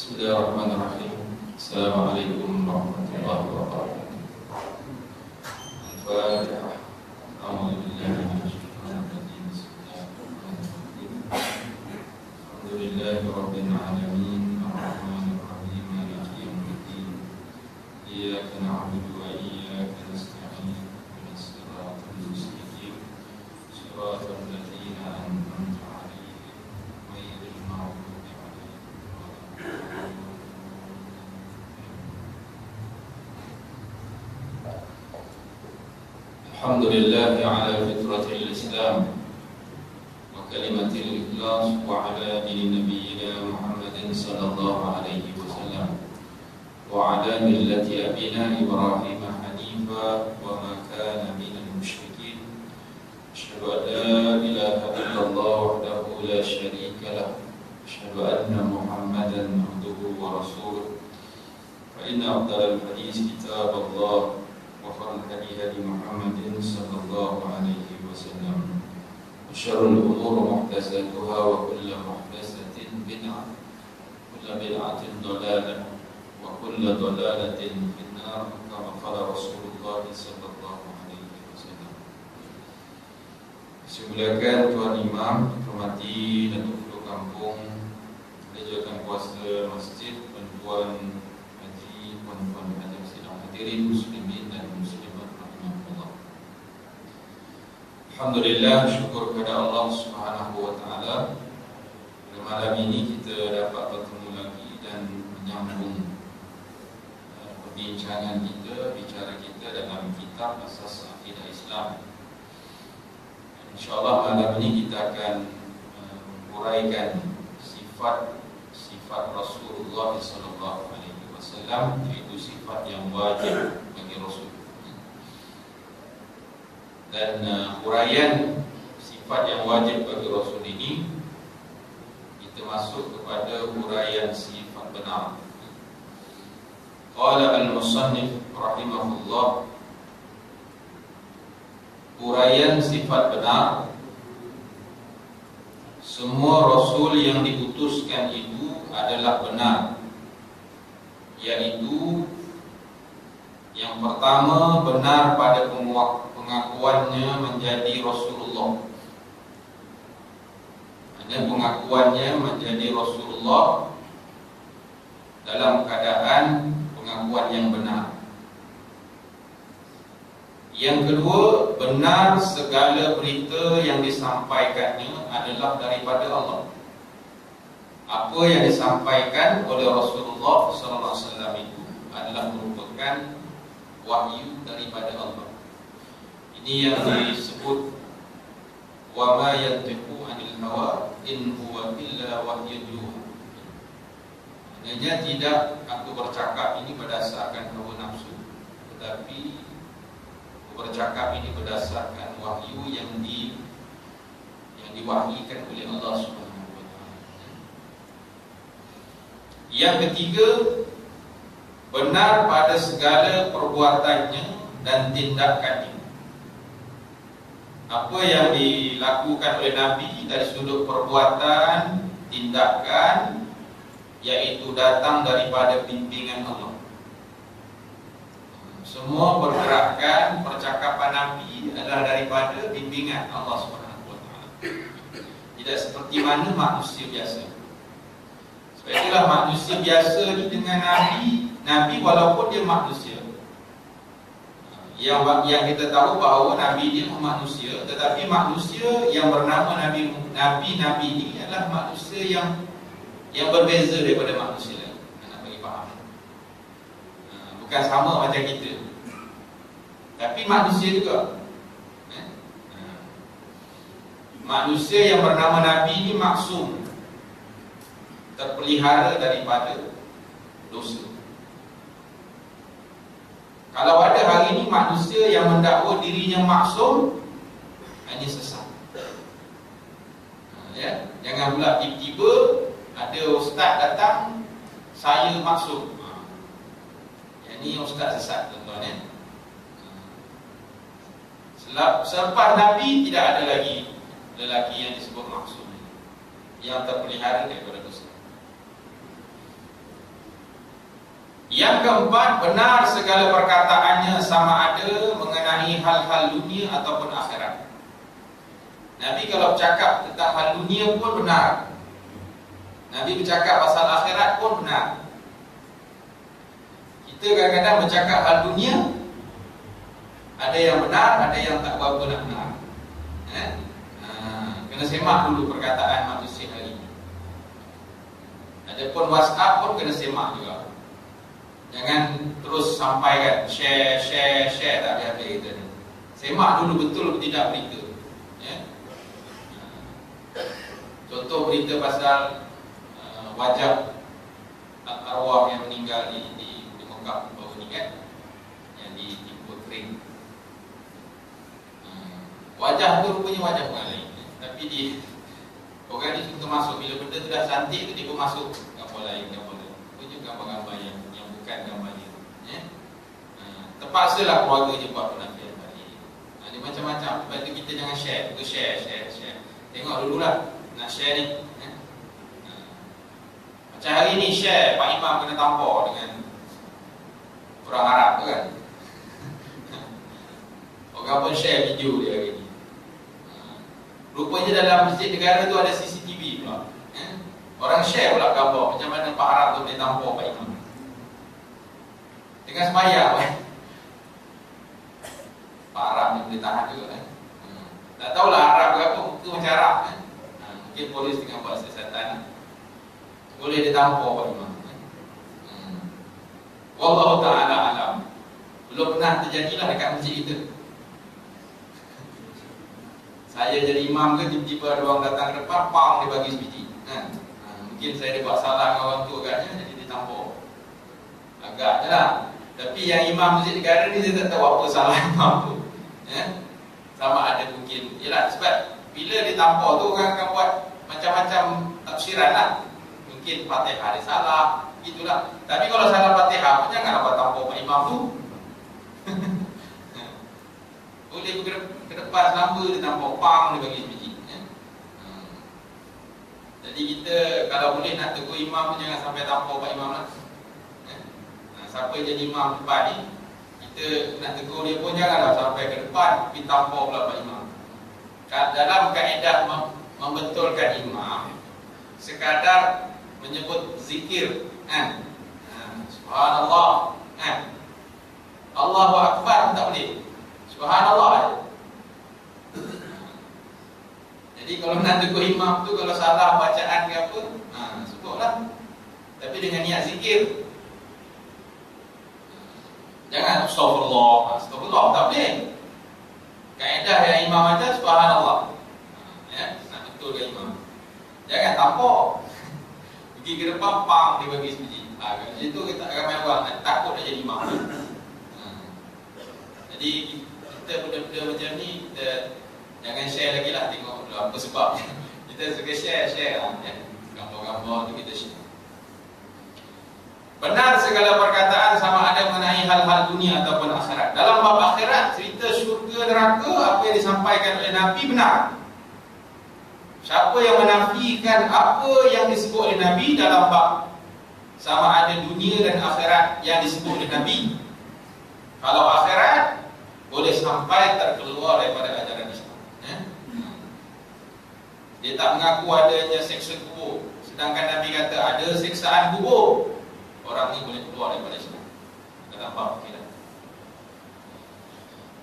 Bismillahirrahmanirrahim. Assalamualaikum warahmatullahi wabarakatuh. Al-Fatihah. A'udzubillahi minasyaitonir rajim. Bismillahirrahmanirrahim. Alhamdulillahi rabbil alamin. Arrahmanir rahim. Maliki yaumiddin. Iyyaka na'budu wa iyyaka nasta'in. Ihdinas siratal mustaqim. Shiratal ladzina an'amta 'alaihim ghairil maghdubi 'alaihim. Alhamdulillah ala fitratil Islam wa kalimatil ikhlas wa ala dini nabiyyina Muhammadin sallallahu alaihi wasallam wa ala millati abina Ibrahim hanifa wa ma kana minal musyrikin. Asyhadu an la ilaha illallah wahdahu la syarika lah. Asyhadu anna Muhammadan abduhu wa rasuluh. Fa inna afdalal hadis kitabullah wa khairul hadi hadi Muhammadin sallallahu alaihi wasallam. Wa syarrul umuri muhdatsatuha wa kullu muhdatsatin bid'ah. Kullu bid'atin dhalalah wa kullu dhalalatin finnar. Kama qala Rasulullah sallallahu alaihi wasallam. Silakan Tuan Imam, hormati dan penduduk kampung, manajemen kuasa masjid, tuan-tuan haji, puan-puan haji sidang hadirin muslimin dan muslimat rahimahullah. Alhamdulillah, syukur kepada Allah Subhanahu wa taala. Pada malam ini kita dapat bertemu lagi dan menyambung perbincangan kita, bicara kita dalam kitab Asas Akidah Islam. InsyaAllah malam ini kita akan menguraikan sifat Rasulullah sallallahu alaihi wasallam, iaitu sifat yang wajib bagi Rasul. Dan uraian sifat yang wajib bagi Rasul ini kita masuk kepada uraian sifat benar. Qala al-musannif rahimahullah, uraian sifat benar: semua Rasul yang diutuskan itu adalah benar, yaitu yang pertama, benar pada pengakuannya menjadi Rasulullah. Hanya pengakuannya menjadi Rasulullah dalam keadaan pengakuan yang benar. Yang kedua, benar segala berita yang disampaikannya adalah daripada Allah. Apa yang disampaikan oleh Rasulullah SAW itu adalah merupakan wahyu daripada Allah. Ini yang disebut wa ma yantiqu 'anil hawa in huwa illa wahyun yuha. Hanya tidak aku bercakap ini berdasarkan hawa nafsu, tetapi bercakap ini berdasarkan wahyu yang diwahyukan oleh Allah Subhanahu wa taala. Yang ketiga, benar pada segala perbuatannya dan tindakannya. Apa yang dilakukan oleh Nabi dari sudut perbuatan, tindakan, yaitu datang daripada bimbingan Allah. Semua pergerakan, percakapan Nabi adalah daripada bimbingan Allah Subhanahu wa taala. Tidak seperti mana manusia biasa. Sebab itulah manusia biasa ni dengan Nabi walaupun dia manusia, yang kita tahu bahawa Nabi dia manusia, tetapi manusia yang bernama Nabi ini adalah manusia yang berbeza daripada manusia lain. Nak bagi faham, bukan sama macam kita, tapi manusia juga. Manusia yang bernama Nabi ini maksum, terpelihara daripada dosa. Kalau ada hari ini manusia yang mendakwa dirinya maksum, hanya sesat. Ya, jangan pula tiba-tiba ada ustaz datang, saya maksum. Yang ni ustaz sesat, tuan-tuan ya. Selepas Nabi tidak ada lagi lelaki yang disebut maksum, yang terpelihara daripada dosa. Yang keempat, benar segala perkataannya sama ada mengenai hal-hal dunia ataupun akhirat. Nabi kalau bercakap tentang hal dunia pun benar. Nabi bercakap pasal akhirat pun benar. Kita kadang-kadang bercakap hal dunia, ada yang benar, ada yang tak berapa nak benar. Kena semak dulu perkataan manusia hari ini. Adapun WhatsApp pun kena semak juga. Jangan terus sampaikan share tak habis kita ni. Semak dulu betul tidak berita. Contoh berita pasal wajah arwah yang meninggal di Mekah baru ni kan, yang di portrait. Wajah tu rupanya wajah orang lain, tapi orang ni suka masuk bila benda tu dah cantik tu dia pun masuk gambar lain. Rupanya gambar-gambar yang bukan gambarnya. Terpaksalah keluarganya buat penafian tadi. Dia macam-macam. Sebab tu kita jangan share. Kita share. Tengok dululah nak share ni. Macam hari ni share Pak Imam kena tampar dengan orang Arab tu kan. Orang pun share video dia hari ni. Rupanya dalam masjid negara tu ada CCTV pula. Orang share pula gambar macam mana Pak Arab tu boleh tampar Pak Imam tengah sembahyang kan. Pak Arab ni boleh tahan juga kan. Tak tahulah Arab ke apa, muka macam Arab kan. Mungkin polis tengah buat siasatan, boleh dia tampar Pak Imam. Wallahu ta'ala alam. Belum pernah terjadilah dekat masjid kita. Saya jadi imam ke, tiba-tiba ada orang datang ke depan, pam dia bagi sebiji. Mungkin saya dia buat salah dengan orang tu agaknya, jadi dia tampar. Agaknya lah. Tapi yang imam masjid negara ni saya tak tahu apa salah imam tu. Sama ada mungkin, yelah sebab bila dia tampar tu orang akan buat macam-macam tafsiran lah. Mungkin Fatihah dia salah, gitulah. Tapi kalau salah Fatihah pun janganlah buat tampar Pak Imam tu. Boleh ke depan selamba dia tampar, pam dia bagi sebiji. Jadi kita kalau boleh nak tegur imam tu jangan sampai tampar Pak Imam lah. Siapa yang jadi imam depan ni, kita nak tegur dia pun janganlah sampai ke depan pergi tampar pula Pak Imam. Dalam kaedah membetulkan imam, sekadar menyebut zikir kan, subhanallah kan, Allahu Akbar tak boleh, subhanallah. Jadi kalau nak tegur imam tu, kalau salah bacaan ke apa, sebutlah, tapi dengan niat zikir. Jangan astagfirullah tak boleh. Kaedah yang imam ajar subhanallah. Nak betulkan imam. Jangan tampar. Pergi ke depan, pam dia bagi sebiji. Kat situ kita ramai orang takut nak jadi imam. Jadi kita benda-benda macam ni kita jangan share lagi lah. Tengok dulu apa sebab. Kita suka share lah. Gambar-gambar tu kita share. Benar segala perkataan sama ada mengenai hal-hal dunia ataupun akhirat. Dalam bab akhirat, cerita syurga neraka, apa yang disampaikan oleh Nabi benar. Siapa yang menafikan apa yang disebut oleh Nabi dalam bab sama ada dunia dan akhirat yang disebut oleh Nabi, kalau akhirat boleh sampai terkeluar daripada ajaran Islam. Dia tak mengaku adanya seksa kubur, sedangkan Nabi kata ada seksaan kubur. Orang ni boleh keluar daripada Islam. Dalam bab akhirat.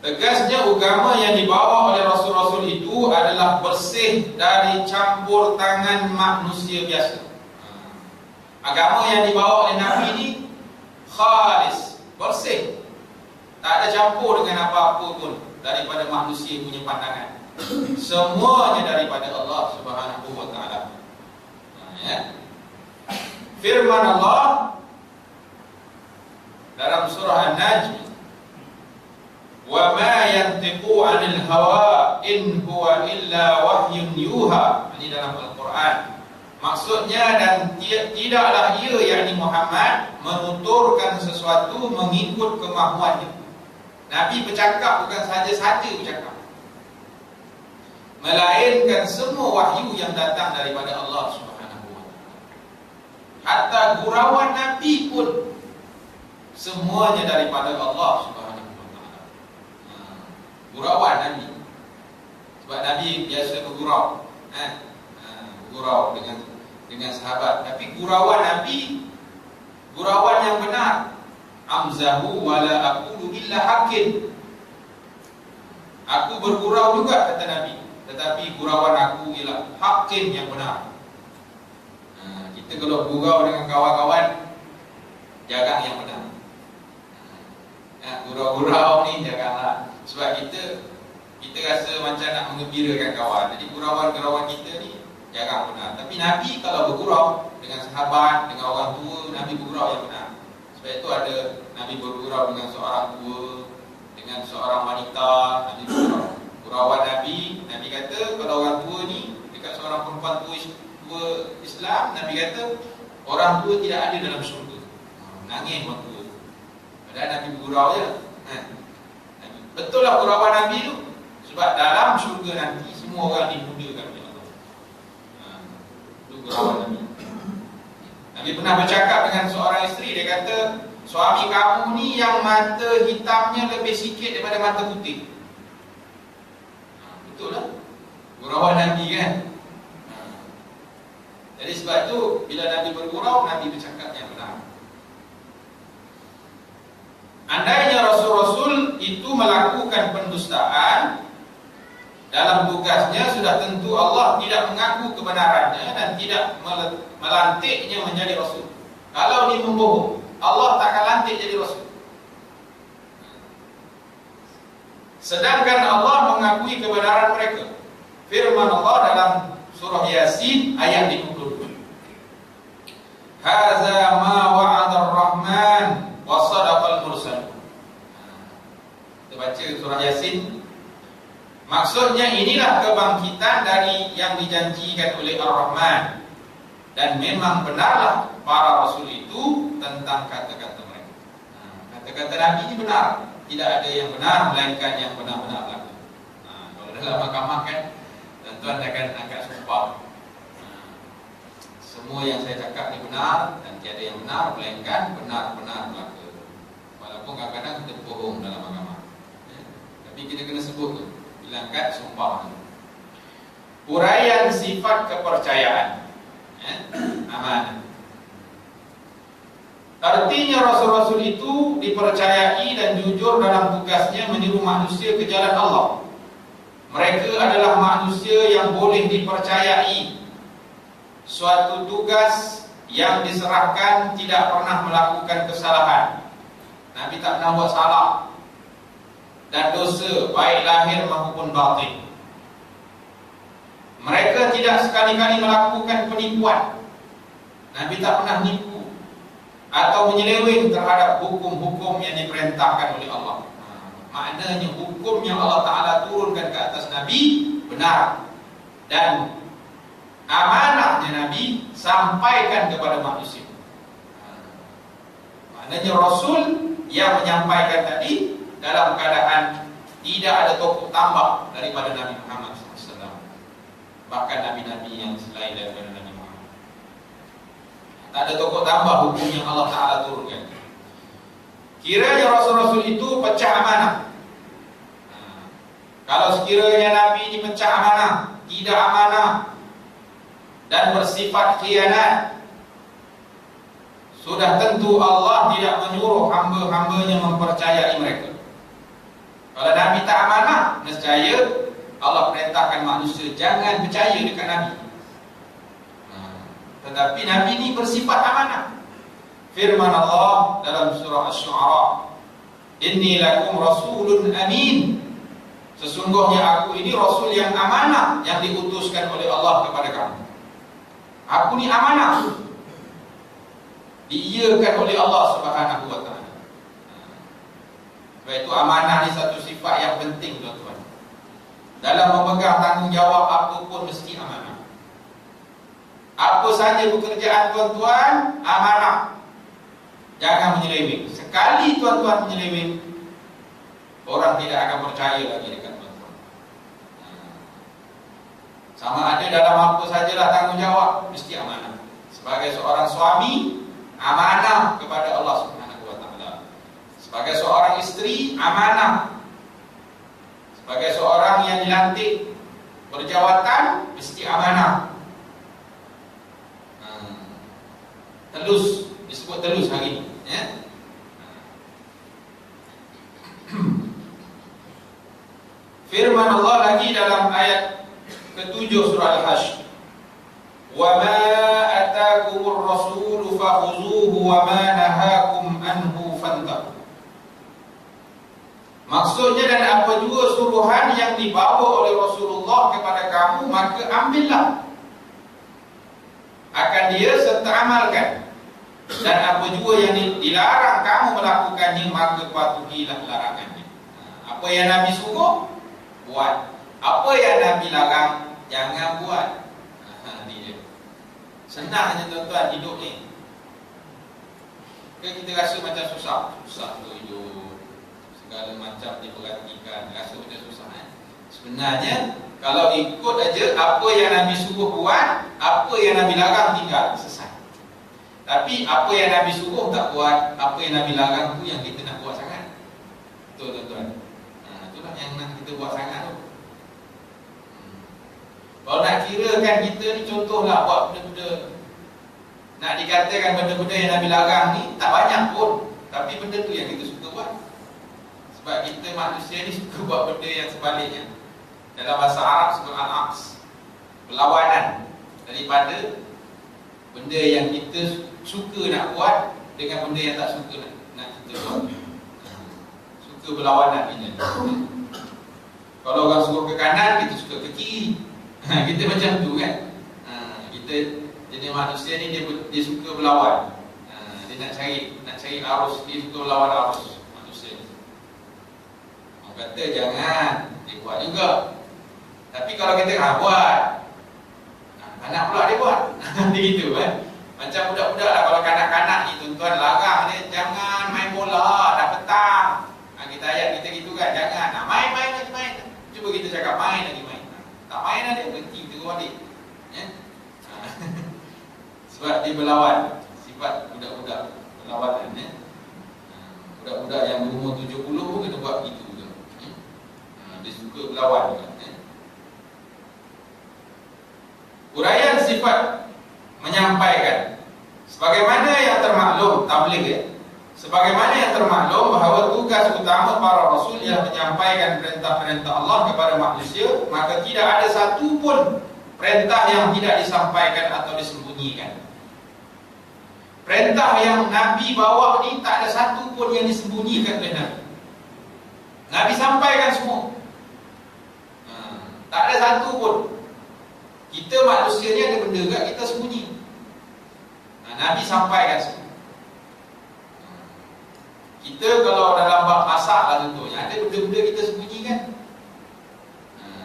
Tegasnya agama yang dibawa oleh Rasul-Rasul itu adalah bersih dari campur tangan manusia biasa. Agama yang dibawa oleh Nabi ini khalis, bersih, tak ada campur dengan apa-apa pun daripada manusia punya pandangan. Semuanya daripada Allah Subhanahu wa ta'ala. Firman Allah dalam surah An-Najm, "Wa ma yantiqu 'anil hawa in huwa illa wahyun yuha." Ini dalam Al-Quran. Maksudnya, dan tidaklah ia, yakni Muhammad, menuturkan sesuatu mengikut kemahuannya. Nabi bercakap bukan saja-saja bercakap, melainkan semua wahyu yang datang daripada Allah Subhanahu wa ta'ala. Hatta gurauan Nabi pun Semuanya daripada Allah Subhanahu wa taala. Gurauan Nabi. Sebab Nabi biasa bergurau. Bergurau dengan sahabat. Tapi gurauan Nabi, gurauan yang benar. Amzahu wala aqulu illa haqqin. Aku bergurau juga, kata Nabi, tetapi gurauan aku ialah haqqin, yang benar. Kita kalau gurau dengan kawan-kawan, jaga yang benar. Gurau-gurau ni janganlah. Sebab kita rasa macam nak menggembirakan kawan. Jadi gurauan-gurauan kita ni jaga benar. Tapi Nabi kalau bergurau dengan sahabat, dengan orang tua, Nabi bergurau yang benar. Sebab itu ada Nabi bergurau dengan seorang tua, dengan seorang wanita, Nabi bergurau. Gurauan Nabi kata kalau orang tua ni dekat seorang perempuan tua Islam, Nabi kata orang tua tidak ada dalam syurga. Nangis orang tua. Padahal Nabi bergurau je. Betul lah gurauan Nabi tu. Sebab dalam syurga nanti semua orang dimuliakan oleh Allah. Itu gurauan Nabi. Nabi pernah bercakap dengan seorang isteri. Dia kata, suami kamu ni yang mata hitamnya lebih sikit daripada mata putih. Betul lah gurauan Nabi kan. Jadi sebab itu bila Nabi bergurau, Nabi bercakap yang benar. Andainya Rasul-Rasul itu melakukan pendustaan dalam tugasnya, sudah tentu Allah tidak mengaku kebenarannya dan tidak melantiknya menjadi Rasul. Kalau dia membohong, Allah tak akan lantik jadi Rasul. Sedangkan Allah mengakui kebenaran mereka. Firman Allah dalam surah Yasin ayat 50. Hadza ma wa'ada ar-Rahman wa sadaqal mursal. Kita baca surah Yasin. Maksudnya inilah kebangkitan dari yang dijanjikan oleh Ar-Rahman, dan memang benarlah para rasul itu tentang kata-kata mereka. Kata-kata Nabi ini benar. Tidak ada yang benar melainkan yang benar-benar berlaku. Kalau dalam mahkamah kan, tuan akan angkat sumpah. Semua yang saya cakap ni benar, dan tiada yang benar melainkan benar-benar berlaku. Walaupun kadang-kadang kita bohong dalam mahkamah, tapi kita kena sebut tu bila angkat sumpah. Uraian sifat kepercayaan, amanah. Artinya Rasul-Rasul itu dipercayai dan jujur dalam tugasnya menyeru manusia ke jalan Allah. Mereka adalah manusia yang boleh dipercayai. Suatu tugas yang diserahkan tidak pernah melakukan kesalahan. Nabi tak pernah buat salah dan dosa, baik lahir maupun batin. Mereka tidak sekali-kali melakukan penipuan. Nabi tak pernah nipu atau menyeleweng terhadap hukum-hukum yang diperintahkan oleh Allah. Maknanya hukum yang Allah Ta'ala turunkan ke atas Nabi benar, dan amanahnya Nabi sampaikan kepada manusia. Maknanya Rasul yang menyampaikan tadi dalam keadaan tidak ada tokoh tambah daripada Nabi Muhammad SAW, bahkan Nabi-Nabi yang selain daripada Nabi Muhammad. Tak ada tokoh tambah hukum yang Allah Ta'ala turunkan. Kiranya Rasul-Rasul itu pecah amanah. Kalau sekiranya Nabi ini pecah amanah, tidak amanah dan bersifat khianat, sudah tentu Allah tidak menyuruh hamba-hambanya mempercayai mereka. Kalau Nabi tak amanah, nescaya Allah perintahkan manusia jangan percaya dekat Nabi. Tetapi Nabi ini bersifat amanah. Firman Allah dalam surah Asy-Syu'ara, Inni lakum rasulun amin. Sesungguhnya aku ini Rasul yang amanah, yang diutuskan oleh Allah kepada kamu. Aku ni amanah, diiyakan oleh Allah Subhanahu wa ta'ala. Sebab itu amanah ni satu sifat yang penting, tuan-tuan. Dalam memegang tanggungjawab apa pun mesti amanah. Apa saja pekerjaan tuan-tuan, amanah. Jangan menyeleweng. Sekali tuan-tuan menyeleweng, orang tidak akan percaya lagi dekat tuan-tuan. Sama ada dalam apa sajalah tanggungjawab, mesti amanah. Sebagai seorang suami, amanah kepada Allah Subhanahu wa ta'ala. Sebagai seorang isteri, amanah. Sebagai seorang yang dilantik berjawatan, mesti amanah. Telus, disebut telus hari ini, ya. Firman Allah lagi dalam ayat ke-7 surah Al-Hasyr, "Wa ma ataakumur rasulu fakhuzuhu wa ma nahakum anhu fantahu." Maksudnya, dan apa juga suruhan yang dibawa oleh Rasulullah kepada kamu, maka ambillah akan dia serta amalkan. Dan apa juga yang dilarang kamu melakukannya, maka patuhilah larangannya. Apa yang Nabi suruh, buat. Apa yang Nabi larang, jangan buat. Ini dia. Senangnya tuan-tuan hidup ni. Kita rasa macam susah untuk hidup, segala macam diperhatikan, rasa macam susah. Sebenarnya kalau ikut aja apa yang Nabi suruh buat, apa yang Nabi larang tinggal, selesai. Tapi apa yang Nabi suruh tak buat, apa yang Nabi larang tu yang kita nak buat sangat. Betul tuan-tuan. Itulah yang nak kita buat sangat tu. Kalau nak kira kan kita ni, contohlah buat benda-benda, nak dikatakan benda-benda yang Nabi larang ni tak banyak pun, tapi benda tu yang kita suka buat. Sebab kita manusia ni suka buat benda yang sebaliknya. Dalam bahasa Arab sebut al-aqs, berlawanan daripada benda yang kita suka nak buat dengan benda yang tak suka nak kita buat. Suka berlawanan ini. Kalau orang suka ke kanan, kita suka ke kiri. Kita macam tu kan. Kita jenis manusia ni dia suka berlawan. Dia nak cari arus, dia suka berlawan arus manusia ni. Orang kata jangan, dia buat juga. Tapi kalau kita buat, anak pula dia buat. Dia gitu kan. Macam budak-budak lah, kalau kanak-kanak ni tuan-tuan larang dia, jangan main bola dah petang. Kita ayat kita gitu kan, jangan. Main lagi main. Cuba kita cakap main lagi main. Tak main lah dia, berhenti terus balik. Ya? Sebab dia berlawan. Sifat budak-budak berlawanan. Ya? Budak-budak yang berumur 70 pun kena buat begitu juga. Dia suka berlawan juga. Ya? Uraian sifat menyampaikan. Sebagaimana yang termaklum, tabligh ya. Sebagaimana yang termaklum bahawa tugas utama para rasul ialah menyampaikan perintah-perintah Allah kepada manusia, maka tidak ada satu pun perintah yang tidak disampaikan atau disembunyikan. Perintah yang Nabi bawa ni tak ada satu pun yang disembunyikan oleh Nabi. Nabi sampaikan semua. Tak ada satu pun. Kita manusia ni ada benda kat kita sembunyi. Nabi sampaikan semua. Kita kalau dalam bab masak lah contohnya, ada benda-benda kita sembunyikan.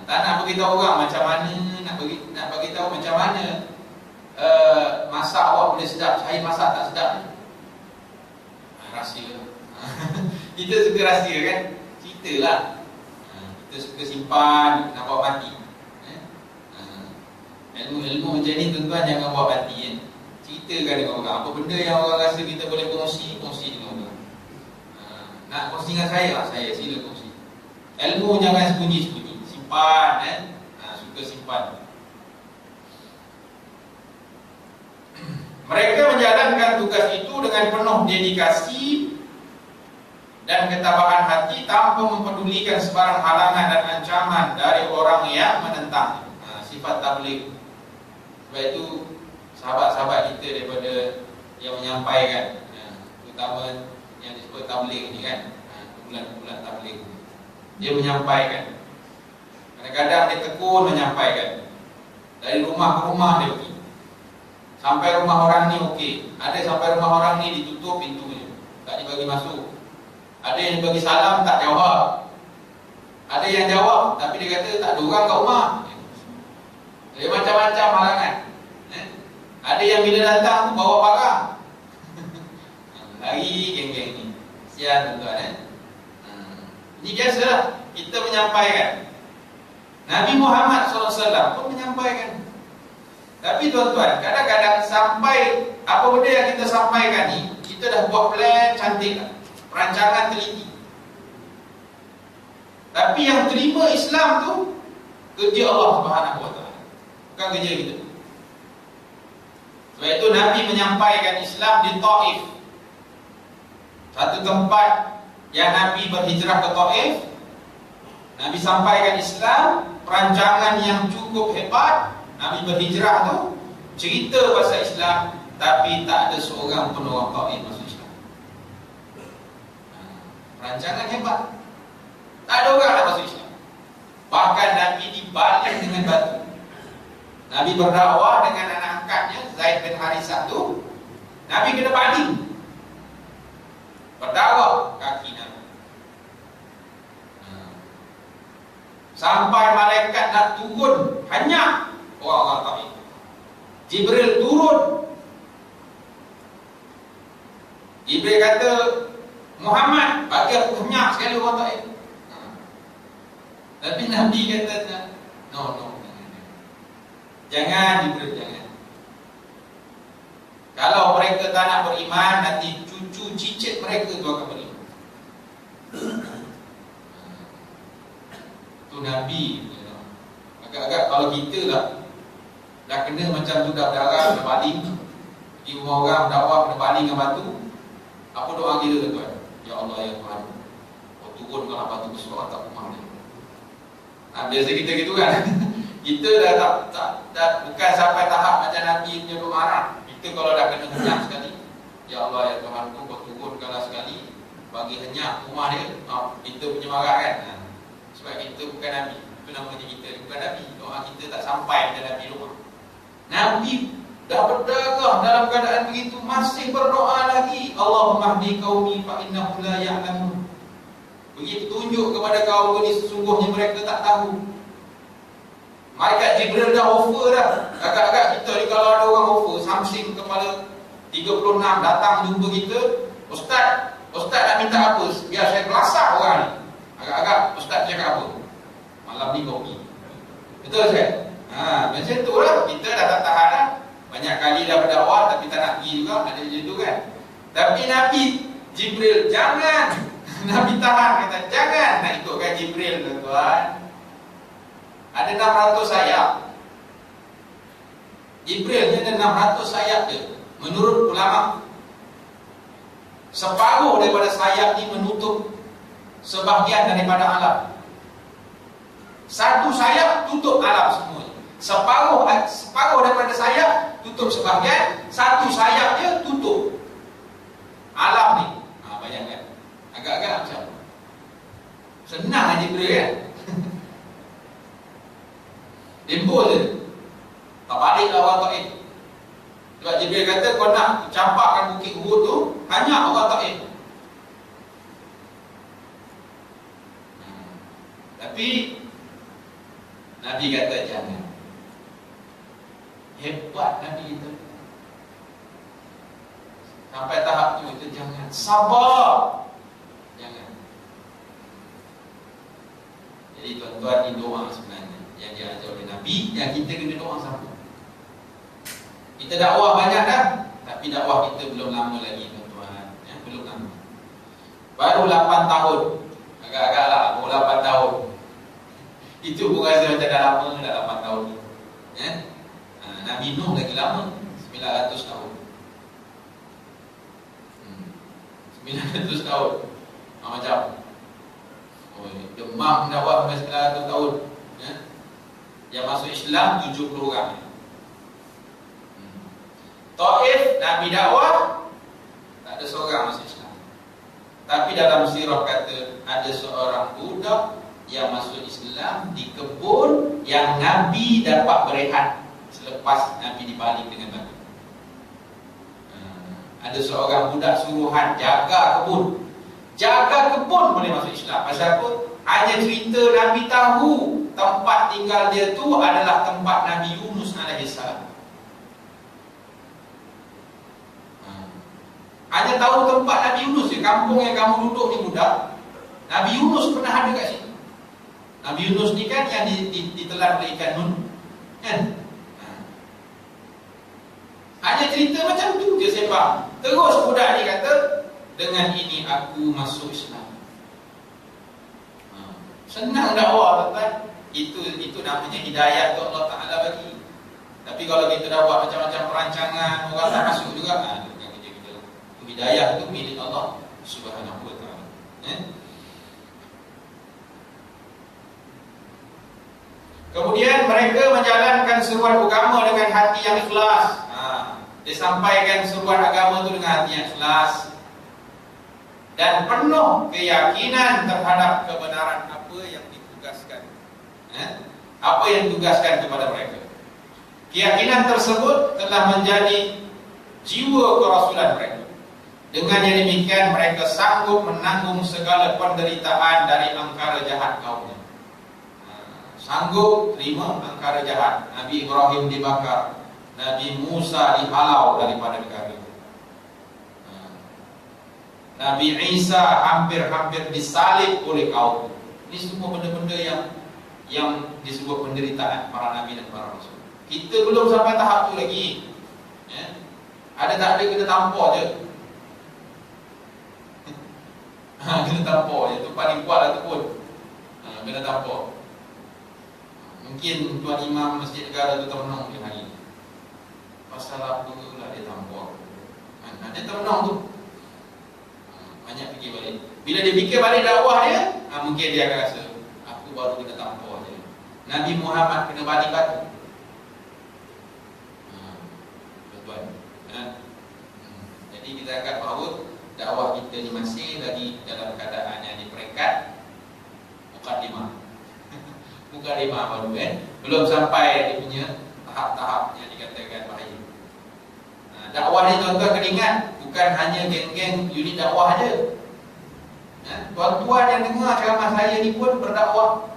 Tak nak beritahu orang macam mana, nak bagi tahu macam mana masak awak boleh sedap, saya masak tak sedap. Rahsia. Kita suka rahsia kan? Ceritalah. Kita suka simpan, nak bawa mati. Ilmu-ilmu macam ni tuan-tuan jangan bawa mati kan? Ceritakan dengan orang. Apa benda yang orang rasa kita boleh kongsi dengan orang. Nak kongsi dengan saya sila kongsi. Ilmu jangan sembunyi-sembunyi. Simpan suka simpan. Mereka menjalankan tugas itu dengan penuh dedikasi dan ketabahan hati tanpa mempedulikan sebarang halangan dan ancaman dari orang yang menentang. Sifat tabligh. Sebab itu sahabat-sahabat kita daripada yang menyampaikan, terutama yang disebut tabligh ni kan, kumpulan tabligh, dia menyampaikan. Kadang-kadang dia tekun menyampaikan. Dari rumah ke rumah dia pergi. Sampai rumah orang ni okey. Ada sampai rumah orang ni ditutup pintunya, tak dibagi masuk. Ada yang bagi salam tak jawab. Ada yang jawab tapi dia kata tak ada orang kat rumah. Dia macam-macam halangan. Ada yang bila datang bawa barang. Lari geng-geng ni. Kesian tuan-tuan. Ini biasalah kita menyampaikan. Nabi Muhammad SAW pun menyampaikan. Tapi tuan-tuan, kadang-kadang sampai apa benda yang kita sampaikan ni, kita dah buat plan cantik lah, rancangan teliti. Tapi yang terima Islam tu kerja Allah Subhanahu Wa Taala, bukan kerja kita. Sebab itu Nabi menyampaikan Islam di Taif, satu tempat yang Nabi berhijrah ke Taif. Nabi sampaikan Islam, perancangan yang cukup hebat. Nabi berhijrah tu cerita pasal Islam, tapi tak ada seorang pun orang Taif masuk Islam. Perancangan hebat, tak ada orang nak masuk Islam. Bahkan Nabi dibaling dengan batu. Nabi berdakwah dengan anak angkatnya Zaid bin Harisah tu, Nabi kena baling, berdarah kaki Nabi. Sampai malaikat nak turun hanya orang-orang Taif. Jibril turun. Jibril kata, Muhammad, bagi aku henyak sekali orang Taif. Tapi Nabi kata, no. Jangan Jibril, jangan. Kalau mereka tak nak beriman, nanti cucu cicit mereka tu akan beriman. Tu Nabi. Agak-agak kalau kita dah kena macam tu, dah berdarah, kena baling, pergi rumah orang dakwah, kena baling dengan batu, apa doa kita tuan? Ya Allah, ya Tuhan, kau turunkanlah batu besar atas rumah ni. Biasa kita gitu kan. Kita dah tak bukan sampai tahap macam Nabi punya doa arah. Kita kalau dah kena henyak sekali, ya Allah, ya Tuhan, kau turunkanlah sekali, bagi henyak rumah dia. Kita punya marah kan. Sebab kita bukan Nabi. Itu namanya kita bukan Nabi. Doa kita tak sampai pada Nabi doa. Nabi dah berdarah dalam keadaan begitu, masih berdoa lagi. Allahumma hdi qaumi fa innahum la ya'lamun. Begitu tunjuk kepada kaum ini, sesungguhnya mereka tak tahu. Malaikat Jibril dah offer dah. Agak-agak kita ni kalau ada orang offer Samsung kepala 36 datang jumpa kita, Ustaz nak minta apa? Biar saya belasah orang ni. Agak-agak Ustaz cakap apa? Malam ni kopi. Betul saya? Macam tu lah. Kita dah tak tahan dah. Banyak kali dah berdakwah tapi tak nak pergi juga. Ada macam tu kan. Tapi Nabi Jibril jangan. Nabi tahan, kata jangan nak ikutkan Jibril tuan-tuan. Ada 600 sayap. Jibril ni ada 600 sayap dia. Menurut ulama, separuh daripada sayap ni menutup sebahagian daripada alam. Satu sayap tutup alam semua. Separuh daripada sayap tutup sebahagian, satu sayap dia tutup alam ni. Bayangkan. Agak-agak macam senang aja Jibril kan. Dempul je, tak balik lah orang Taif. Sebab Jibril kata kau nak campakkan bukit Uhud tu, hanya orang Taif. Tapi Nabi kata jangan. Hebat Nabi itu. Sampai tahap tu itu jangan. Sabar. Jangan. Jadi tuan-tuan, ini doa sebenarnya yang diajar oleh Nabi, yang kita kena doa sama. Kita dakwah banyak dah, tapi dakwah kita belum lama lagi tuan-tuan, ya, belum lama. Baru 8 tahun. Agak-agak lah, baru 8 tahun. Itu pun rasa macam dah lama dah 8 tahun ni. Ya? Nabi Nuh lagi lama, 900 tahun. 900 tahun. Macam demam dakwah sampai 900 tahun. Ya? Yang masuk Islam 70 orang. Taif, Nabi dakwah, tak ada seorang masuk Islam. Tapi dalam sirah kata ada seorang budak yang masuk Islam di kebun yang Nabi dapat berehat selepas Nabi dibaling dengan batu. Ada seorang budak suruhan jaga kebun. Jaga kebun boleh masuk Islam. Pasal apa? Hanya cerita Nabi tahu tempat tinggal dia tu adalah tempat Nabi Yunus alaihissalam. Hanya tahu tempat Nabi Yunus je. Kampung yang kamu duduk ni budak, Nabi Yunus pernah ada kat situ. Nabi Yunus ni kan yang ditelan oleh ikan Nun, kan? Hanya cerita macam tu je sembang. Terus budak ni kata, dengan ini aku masuk Islam. Senang dakwah, tuan. Itu namanya hidayah tu Allah Ta'ala bagi. Tapi kalau kita dah buat macam-macam perancangan, orang tak masuk juga, itu bukan kerja kita. Hidayah itu milik Allah Subhanahu Wa Ta'ala. Kemudian mereka menjalankan seruan agama dengan hati yang ikhlas. Dia sampaikan seruan agama itu dengan hati yang ikhlas dan penuh keyakinan terhadap kebenaran apa yang ditugaskan. Apa yang ditugaskan kepada mereka. Keyakinan tersebut telah menjadi jiwa kerasulan mereka. Dengan yang demikian mereka sanggup menanggung segala penderitaan dari angkara jahat kaumnya. Sanggup terima angkara jahat. Nabi Ibrahim dibakar, Nabi Musa dihalau daripada negara itu. Nabi Isa hampir-hampir disalib oleh kaum. Ini semua benda-benda yang disebut penderitaan para nabi dan para rasul. Kita belum sampai tahap tu lagi. Ada tak ada kita tampar je. Kita tampar je. Itu paling kuat lah tu pun. Kena tampar. Mungkin Tuan Imam Masjid Negara tu termenung dia hari ni. Pasal apa lah dia tampar. Dia termenung tu. Banyak fikir balik. Bila dia fikir balik dakwah dia, mungkin dia akan rasa aku baru kena tampar je. Nabi Muhammad kena balik batu. Tuan. Jadi kita anggap bahawa dakwah kita ni masih lagi dalam keadaan yang di peringkat mukadimah. Mukadimah baru belum sampai dia punya tahap-tahap yang dikatakan bahaya. Dakwah ni tuan-tuan kena ingat, bukan hanya geng-geng unit dakwah aja. Tuan-tuan yang dengar ceramah saya ni pun berdakwah.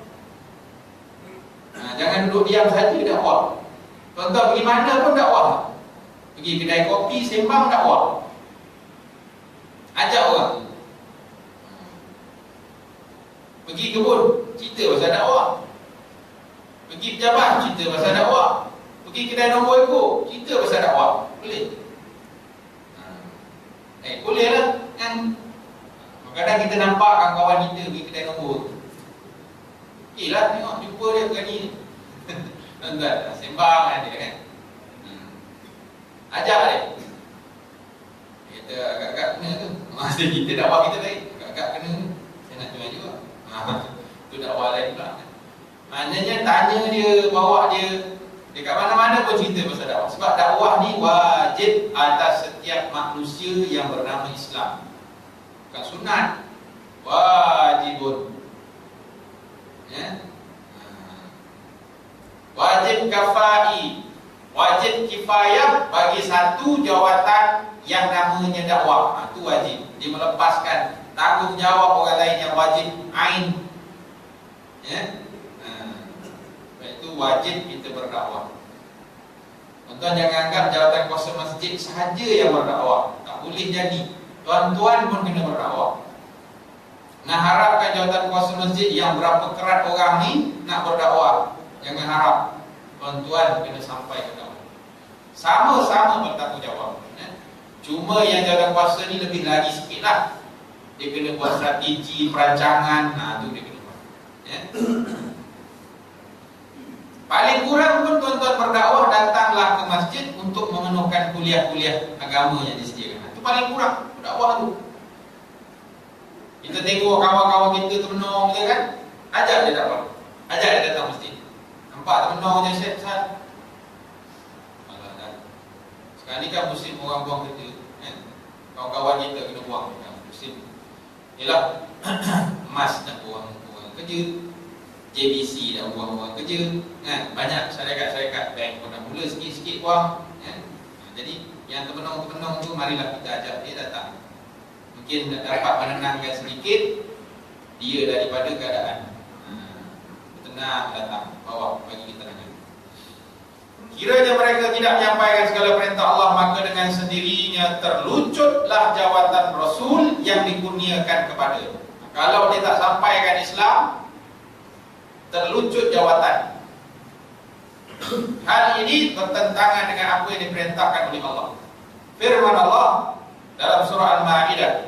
Jangan duduk diam saja dakwah. Tuan-tuan pergi mana pun dakwah. Pergi kedai kopi sembang dakwah. Ajak orang. Pergi kebun cerita pasal dakwah. Pergi pejabat cerita pasal dakwah. Pergi kedai nombor ekor cerita pasal dakwah. Boleh? Boleh lah kan? Kadang kita nampak kawan-kawan kita pergi kedai nombor. Lah tengok jumpa dia kali ni. Tuan-tuan sembang dia kan. Ajak dia. Kita agak-agak kena tu. Masa kita dakwah kita baik, agak-agak kena. Saya nak join juga. Tu dakwah lain pula. Maknanya tanya dia, bawa dia dekat mana-mana pun cerita pasal dakwah. Sebab dakwah ni wajib atas setiap manusia yang bernama Islam. Bukan sunat, wajibun. Wajib kafai, wajib kifayah bagi satu jawatan yang namanya dakwah. Itu wajib. Dia melepaskan tanggungjawab orang lain yang wajib ain. Itu wajib kita berdakwah. Tuan-tuan jangan anggap jawatan kuasa masjid sahaja yang berdakwah. Tak boleh jadi. Tuan-tuan pun kena berdakwah. Nak harapkan jawatan kuasa masjid yang berapa kerat orang ni nak berdakwah. Jangan harap. Tuan-tuan kena sampai ke dakwah. Sama-sama bertanggungjawab. Cuma yang jawatan kuasa ni lebih lagi sikit lah. Dia kena buat strategi, perancangan. Tu dia kena buat. Paling kurang pun tuan-tuan berdakwah datanglah ke masjid untuk memenuhkan kuliah-kuliah agama yang disediakan. Itu paling kurang dakwah tu. Kita tengok kawan-kawan kita termenung je kan, ajak dia dakwah. Ajak dia datang masjid. Nampak termenung je Syed Ustaz. Alah dah. Sekali kan musim orang buang kerja kan? Kawan-kawan kita kena buang kan? Musim yelah emas nak buang kerja, JBC dah buang kerja kan? Banyak syarikat-syarikat bank pun dah mula sikit-sikit buang kan? Jadi yang termenung-termenung tu marilah kita ajak dia datang. Mungkin dapat menenangkan sedikit dia daripada keadaan tenang datang bawa bagi kita tenang. Kiranya mereka tidak menyampaikan segala perintah Allah, maka dengan sendirinya terlucutlah jawatan Rasul yang dikurniakan kepada. Kalau dia tak sampaikan Islam, terlucut jawatan. Hal ini bertentangan dengan apa yang diperintahkan oleh Allah. Firman Allah dalam surah Al-Ma'idah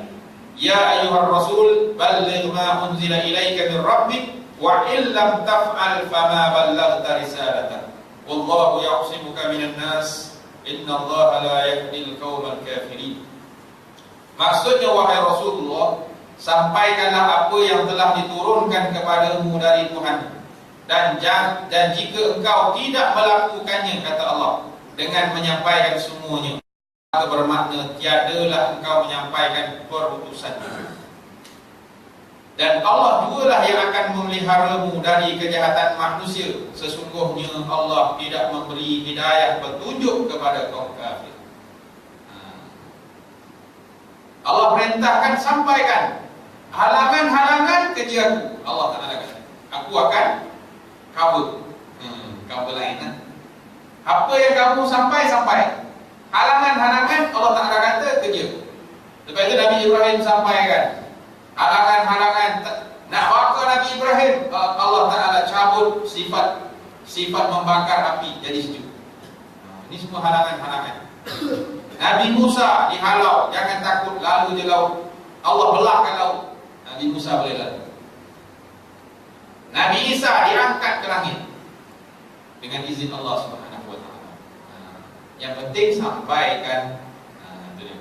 Ya ayyuhar rasul balligh ma unzila ilaika min rabbik wa in lam taf'al fama ballaghta risalatahu wallahu ya'simuka minan nas innallaha la yahdil qaumal kafirin. Maksudnya, wahai Rasulullah, sampaikanlah apa yang telah diturunkan kepadamu dari Tuhan, dan jika engkau tidak melakukannya, kata Allah, dengan menyampaikan semuanya, maka bermakna tiadalah engkau menyampaikan perutusannya. Dan Allah jugalah yang akan memeliharamu dari kejahatan manusia. Sesungguhnya Allah tidak memberi hidayah petunjuk kepada kaum kafir. Allah perintahkan, sampaikan halangan-halangan kerjaku. Allah Ta'ala kata, aku akan cover. Cover lain. Apa yang kamu sampai. Halangan-halangan Allah Ta'ala kata kerja. Lepas itu Nabi Ibrahim sampaikan halangan-halangan nak bakar Nabi Ibrahim, Allah Ta'ala cabut sifat membakar api jadi sejuk. Ini semua halangan-halangan. Nabi Musa dihalau, jangan takut, lalu je laut. Allah belahkan laut, Nabi Musa boleh lalu. Nabi Isa diangkat ke langit dengan izin Allah Subhanahu wa Ta'ala. Yang penting sampaikan. Itu dia.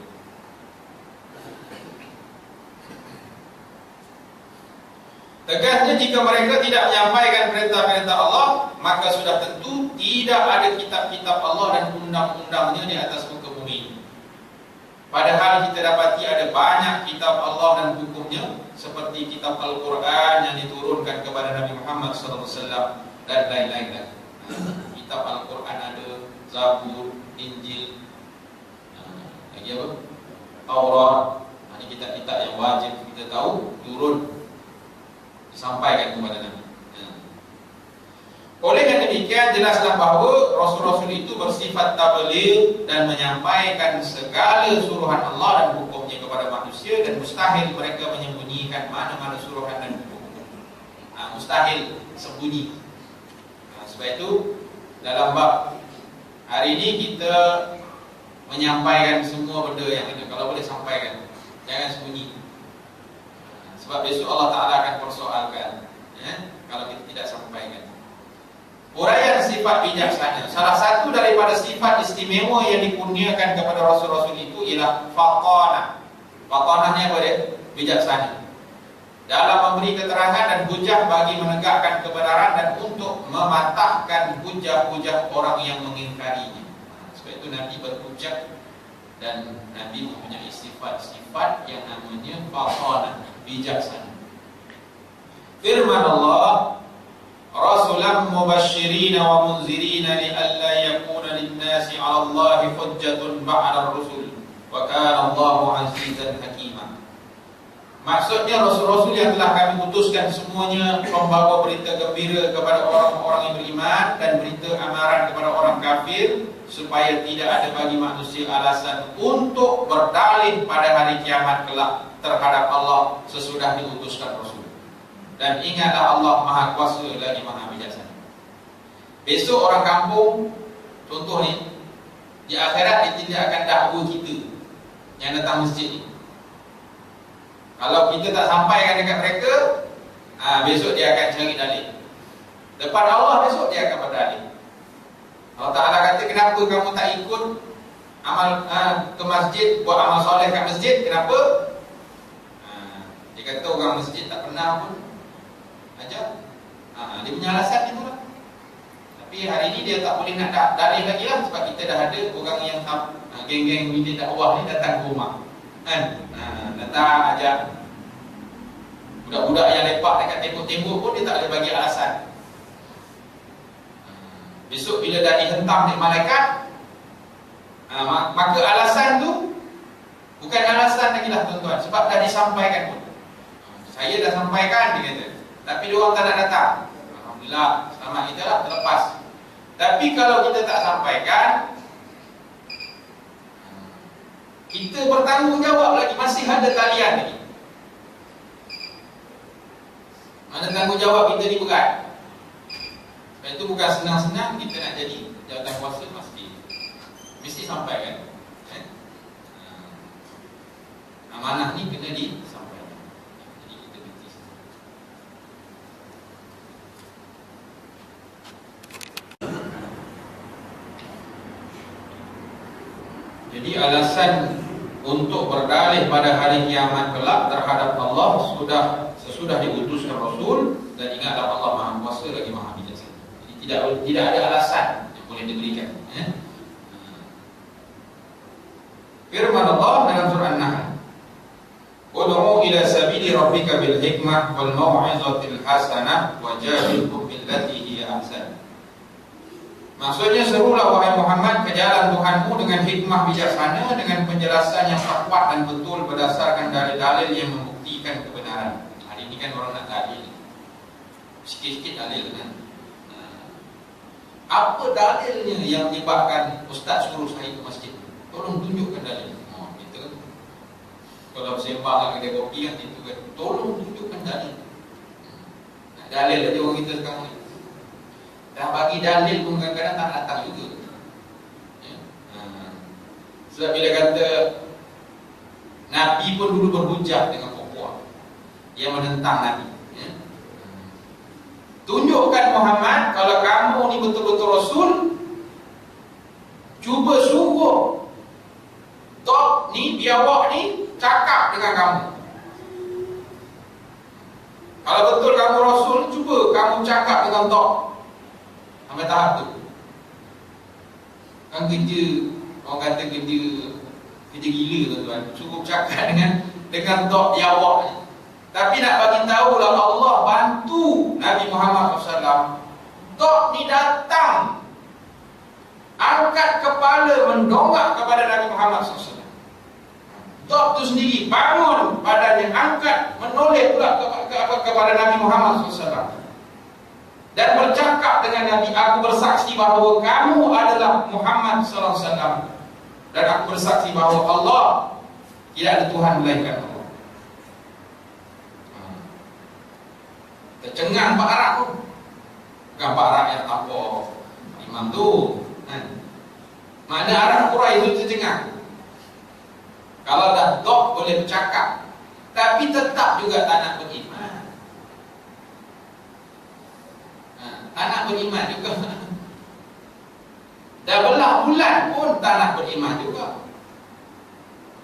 Tegasnya, jika mereka tidak menyampaikan perintah-perintah Allah, maka sudah tentu tidak ada kitab-kitab Allah dan undang-undangnya di atas muka bumi. Padahal kita dapati ada banyak kitab Allah dan hukumnya, seperti kitab Al-Quran yang diturunkan kepada Nabi Muhammad SAW dan lain-lain. Kitab Al-Quran ada Zabur, Injil, lagi apa? Taurat. Ini kitab-kitab yang wajib kita tahu, turun disampaikan kepada Nabi. Oleh karena demikian, jelaslah bahawa Rasul-Rasul itu bersifat tabligh dan menyampaikan segala suruhan Allah dan hukumnya kepada manusia, dan mustahil mereka menyembunyikan mana-mana suruhan dan hukum. Mustahil sembunyi. Sebab itu dalam bab hari ini kita menyampaikan semua benda yang ada. Kalau boleh sampaikan, jangan sembunyi. Sebab besok Allah Ta'ala akan persoalkan kalau kita tidak sampaikan. Uraian sifat bijaksana. Salah satu daripada sifat istimewa yang dikurniakan kepada Rasul-Rasul itu ialah faqanah. Faqanahnya apa dia? Bijaksana. Dalam memberi keterangan dan hujah bagi menegakkan kebenaran dan untuk mematahkan hujah-hujah orang yang mengingkarinya. Sebab itu Nabi berhujah, dan Nabi mempunyai sifat-sifat yang namanya faqanah, bijaksana. Firman Allah, Rasulan mubashirina wa munzirina li'alla yakuna linnasi 'ala Allahi hujjatun ba'da ar-rusul wa kana Allahu 'azizan hakima. Maksudnya Rasul-Rasul yang telah kami utuskan semuanya membawa berita gembira kepada orang-orang yang beriman dan berita amaran kepada orang kafir, supaya tidak ada bagi manusia alasan untuk berdalih pada hari kiamat kelak terhadap Allah sesudah diutuskan Rasul. Dan ingatlah Allah Maha Kuasa lagi Maha Bijaksana. Besok orang kampung, contoh ni, di akhirat dia tidak akan dakwa kita yang datang masjid ni. Kalau kita tak sampaikan dekat mereka, besok dia akan cari dalil. Depan Allah besok dia akan berdalil. Allah Ta'ala kata, kenapa kamu tak ikut amal ke masjid, buat amal soleh kat masjid? Kenapa? Dia kata orang masjid tak pernah pun ajar. Dia punya alasan itu lah. Tapi hari ini dia tak boleh nak dalil lagi lah, sebab kita dah ada orang yang geng-geng bidik dakwah ni datang ke rumah, datang ajar. Budak-budak yang lepak dekat tembok-tembok pun dia tak boleh bagi alasan. Besok bila dah dihentam di malaikat, maka alasan tu bukan alasan lagi lah tuan-tuan, sebab dah disampaikan pun. Saya dah sampaikan, dia kata, tapi dia orang tak nak datang. Alhamdulillah, selamat kita lah, terlepas. Tapi kalau kita tak sampaikan, kita bertanggungjawab lagi, masih ada talian lagi. Mana tanggungjawab kita ni berat. Sebab itu bukan senang-senang kita nak jadi jawatan kuasa, mesti sampaikan. Amanah ni kena disampaikan. Jadi alasan untuk berdalih pada hari kiamat kelak terhadap Allah sesudah diutuskan Rasul, dan ingatlah Allah Maha Kuasa lagi Maha Bijaksana. Jadi tidak ada alasan yang boleh diberikan. Firman Allah dalam surah An-Nahl, "Ud'u ila sabili rabbika bil hikmah wal mau'izatil hasanah wajadilhum billati hiya ahsan." Maksudnya, serulah wahai Muhammad ke jalan Tuhanmu dengan hikmah bijaksana, dengan penjelasan yang kuat dan betul berdasarkan dalil-dalil yang membuktikan kebenaran. Hari ini kan orang nak dalil, sikit-sikit dalil kan. Apa dalilnya yang menyebabkan ustaz suruh saya ke masjid? Tolong tunjukkan dalil. Gitu kan. Kalau sembang kat kedai kopi kan itu kan, tolong tunjukkan dalil. Dalil aja orang kita sekarang ni. Dah bagi dalil pun kadang-kadang tak datang juga. Sebab bila kata Nabi pun dulu berhujah dengan perempuan yang menentang Nabi. Tunjukkan Muhammad, kalau kamu ni betul-betul Rasul, cuba suruh Tok ni, biawak ni cakap dengan kamu. Kalau betul kamu Rasul, cuba kamu cakap dengan Tok. Sampai tahap tu kan kerja, orang kata kerja gila tuan-tuan, cukup cakap dengan Tok biawak ni. Tapi nak bagi tahu lah, Allah bantu Nabi Muhammad SAW. Tok ni datang, angkat kepala mendongak kepada Nabi Muhammad SAW. Tok tu sendiri bangun badannya, angkat menoleh pula kepada Nabi Muhammad SAW. Dan bercakap dengan Nabi, aku bersaksi bahawa kamu adalah Muhammad SAW. Dan aku bersaksi bahawa Allah tidak ada Tuhan melainkan Allah. Tercengang Pak Arab tu. Bukan Pak Arab yang apa imam tu kan. Mana Arab Quraisy itu tercengang. Kalau dah Tok boleh bercakap, tapi tetap juga tak nak beriman. Tak nak beriman juga. Dah belah bulan pun tak nak beriman juga.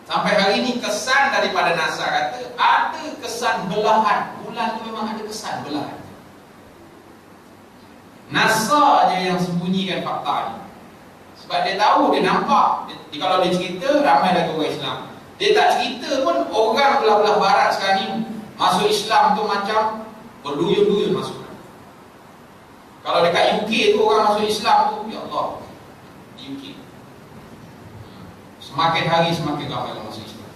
Sampai hari ini kesan daripada NASA kata ada kesan belahan. Bulan tu memang ada kesan belahan. NASA je yang sembunyikan fakta ni. Sebab dia tahu, dia nampak. Kalau dia cerita, ramai lagi orang Islam. Dia tak cerita pun, orang belah-belah barat sekarang ni masuk Islam tu macam berduyun-duyun masuk. Kalau dekat UK tu orang masuk Islam tu, ya Allah, di UK semakin hari semakin ramai orang masuk Islam.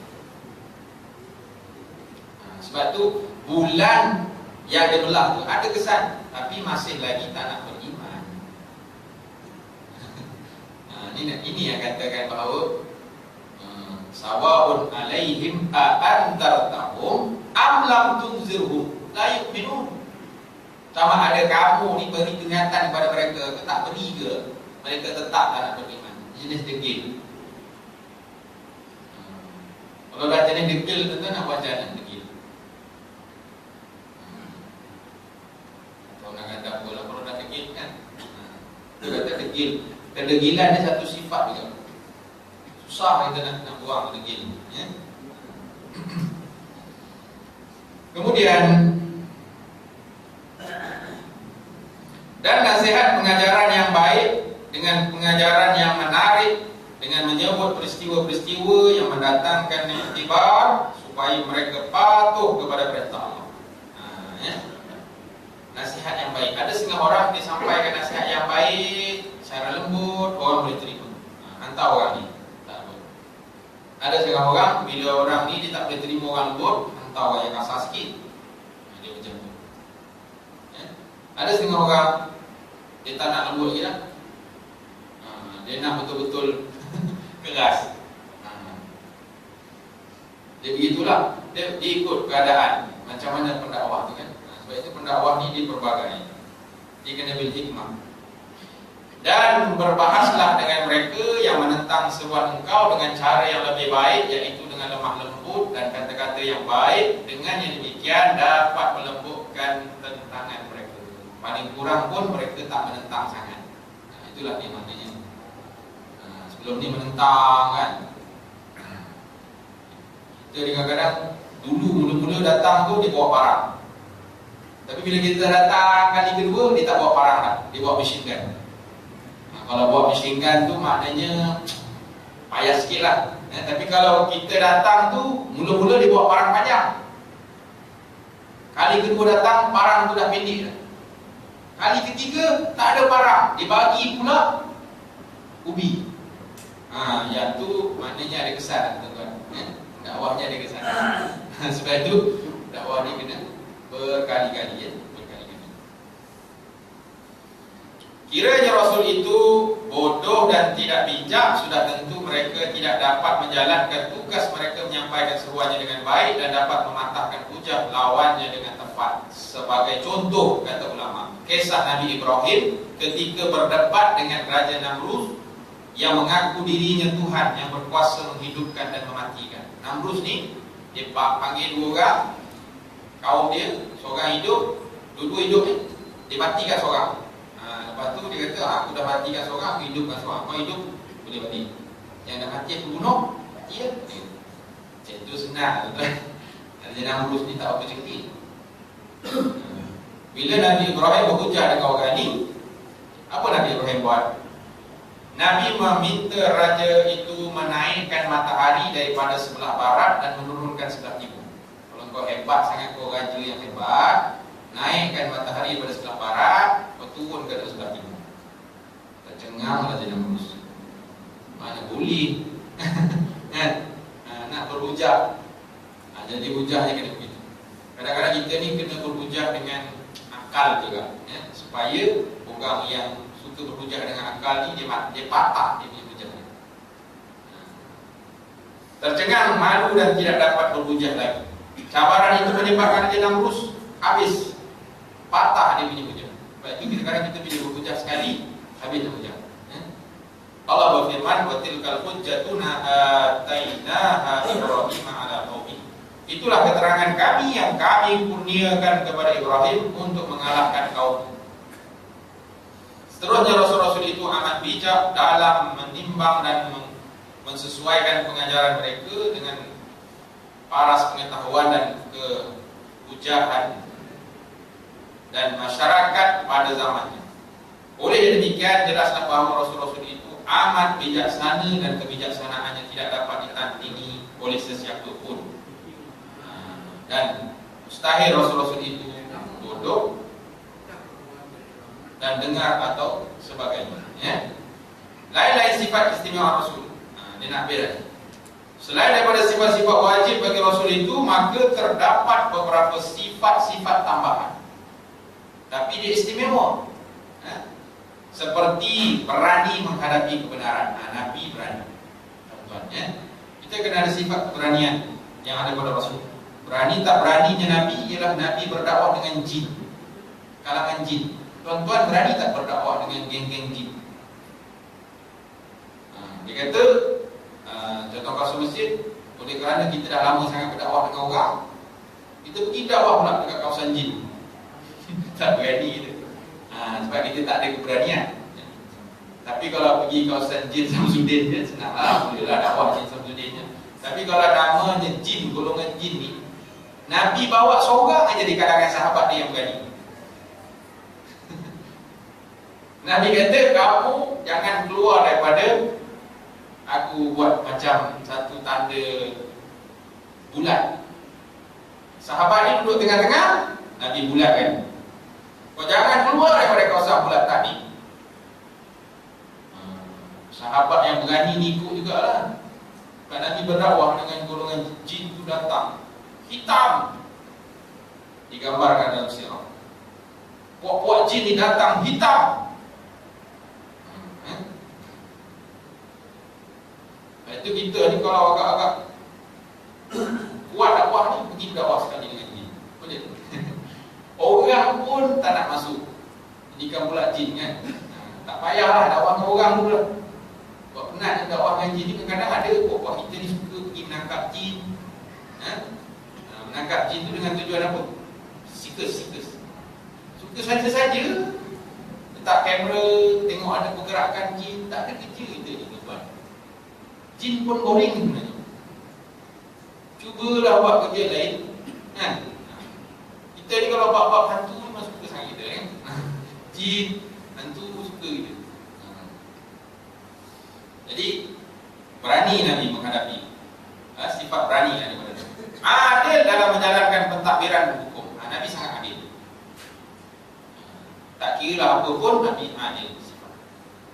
Sebab tu bulan yang dia belah tu ada kesan, tapi masih lagi tak nak beriman. Ini yang katakan bahawa sawaun alaihim a'andartahum am lam tunzirhum la yu'minun. Sama ada kamu ni beri peringatan kepada mereka ke tak beri ke, mereka tetap tak nak beriman. Jenis degil. Kalau dah jenis degil tu nak buat macam mana degil? Atau nak kata apa lah, kalau dah degil kan, dia kata degil. Kedegilan dia satu sifat juga. Susah kita nak buang degil, ya? Kemudian, dan nasihat pengajaran yang baik dengan pengajaran yang menarik, dengan menyebut peristiwa-peristiwa yang mendatangkan iktibar supaya mereka patuh kepada perintah Allah. Ya? Nasihat yang baik. Ada setengah orang disampaikan nasihat yang baik secara lembut, orang boleh terima. Hantar orang ni tak boleh. Ada setengah orang, bila orang ni dia tak boleh terima orang lembut, hantar orang yang kasar sikit. Dia macam tu. Ya? Ada setengah orang dia tak nak lembut lagi lah. Dia nak betul-betul keras. Dia begitulah. Dia ikut keadaan. Macam mana pendakwah tu kan. Sebab itu pendakwah ni dia berbagai. Dia kena bil hikmah. Dan berbahaslah dengan mereka yang menentang seruan engkau dengan cara yang lebih baik, iaitu dengan lemah lembut dan kata-kata yang baik. Dengan yang demikian dapat melembutkan tentangan mereka. Paling kurang pun mereka tak menentang sangat. Itulah dia maknanya. Sebelum ni menentang kan. Kita kadang-kadang dulu mula-mula datang tu dia bawa parang. Tapi bila kita datang kali kedua, dia tak bawa parang dah. Dia bawa machine gun. Kalau bawa machine gun tu maknanya payah sikit lah. Tapi kalau kita datang tu, mula-mula dia bawa parang panjang. Kali kedua datang, parang tu dah pendek dah. Kali ketiga, tak ada parang. Dia bagi pula ubi. Yang tu maknanya ada kesan, tuan-tuan. Dakwahnya ada kesan. Sebab itu dakwah ni kena berkali-kali. Berkali-kali. Kiranya Rasul itu bodoh dan tidak bijak, sudah tentu mereka tidak dapat menjalankan tugas mereka menyampaikan seruannya dengan baik dan dapat mematahkan hujah lawannya dengan tepat. Sebagai contoh, kata ulama, kisah Nabi Ibrahim ketika berdebat dengan Raja Namrus yang mengaku dirinya Tuhan yang berkuasa menghidupkan dan mematikan. Namrus ni, dia panggil dua orang, kaum dia, seorang hidup, dua-dua hidup ni, dia matikan seorang. Lepas tu dia kata, aku dah matikan seorang, aku hidupkan seorang. Kau hidup, boleh mati. Yang dah mati aku bunuh, mati ya. Macam tu senang, tuan-tuan. Raja Namrus ni tak apa rezeki. Bila Nabi Ibrahim berhujah dengan orang ni, apa Nabi Ibrahim buat? Nabi meminta raja itu menaikkan matahari daripada sebelah barat dan menurunkan sebelah timur. Kalau kau hebat sangat, kau raja yang hebat, naikkan matahari daripada sebelah barat, kau turun ke sebelah timur. Tercengang Raja Namrus. Mana boleh kan? Nak berhujah. Jadi hujahnya kena begitu. Kadang-kadang kita ni kena berhujah dengan akal juga, supaya orang yang suka berhujah dengan akal ni dia patah dia punya hujah. Tercengang, malu dan tidak dapat berhujah lagi. Cabaran itu menyebabkan Raja Namrus habis, patah dia punya hujah. Sebab itu kadang-kadang kita bila berhujah sekali, habis dah hujah. Allah berfirman, wa tilkal hujjatuna atainaha Ibrahim ala qaumi. Itulah keterangan kami yang kami kurniakan kepada Ibrahim untuk mengalahkan kaum. Seterusnya Rasul-Rasul itu amat bijak dalam menimbang dan mensesuaikan pengajaran mereka dengan paras pengetahuan dan kehujahan dan masyarakat pada zamannya. Oleh demikian, jelaslah bahawa Rasul-Rasul itu amat bijaksana dan kebijaksanaannya tidak dapat ditandingi oleh sesiapa pun. Dan mustahil Rasul-Rasul itu bodoh dan dengar atau sebagainya. Lain-lain sifat istimewa Rasul. Dia nak beres. Selain daripada sifat-sifat wajib bagi Rasul itu, maka terdapat beberapa sifat-sifat tambahan. Tapi dia istimewa. Seperti berani menghadapi kebenaran. Nabi berani. Tuan-tuan, kita kena ada sifat keberanian yang ada pada Rasul. Berani tak beraninya Nabi ialah Nabi berdakwah dengan jin, kalangan jin. Tuan-tuan, berani tak berdakwah dengan geng-geng jin? Dia kata, contoh kasus masjid, oleh kerana kita dah lama sangat berdakwah dengan orang, kita pergi dakwah pula dekat kawasan jin. Tak berani kita. Sebab kita tak ada keberanian. Tapi kalau pergi kawasan jin Samsudin, senanglah, bolehlah dakwah jin Samsudin. Tapi kalau namanya jin, golongan jin ni, Nabi bawa seorang aja di kalangan sahabat dia yang berani. Nabi kata, kamu jangan keluar daripada aku buat macam satu tanda bulat. Sahabat ni duduk tengah-tengah, Nabi bulatkan. Kau jangan keluar daripada kawasan bulat tadi. Sahabat yang berani ni ikut jugalah. Sebab Nabi berdakwah dengan golongan jin tu datang hitam, digambarkan dalam sirah. Puak-puak jin ni datang hitam. Itu kita ni kalau agak-agak kuat dakwah ni, pergi berdakwah sekali dengan jin. Boleh. Orang pun tak nak masuk. Jadikan pula jin kan. Tak payahlah dakwah dengan orang dulu lah. Sebab penat dakwah dengan jin ni, kadang-kadang ada puak-puak kita ni suka pergi menangkap jin. Menangkap jin tu dengan tujuan apa? Sikus. Suka saja-saja. Letak kamera, tengok ada pergerakan jin. Tak ada kerja kita ni tuan. Jin pun boring sebenarnya. Cubalah buat kerja lain, kan? Kita ni kalau buat hantu memang suka sangat kita, kan? Jin, hantu suka kita. Jadi berani Nabi menghadapi sifat berani daripada Nabi. Adil dalam menjalankan pentadbiran hukum. Nabi sangat adil. Tak kira apa pun Nabi adil.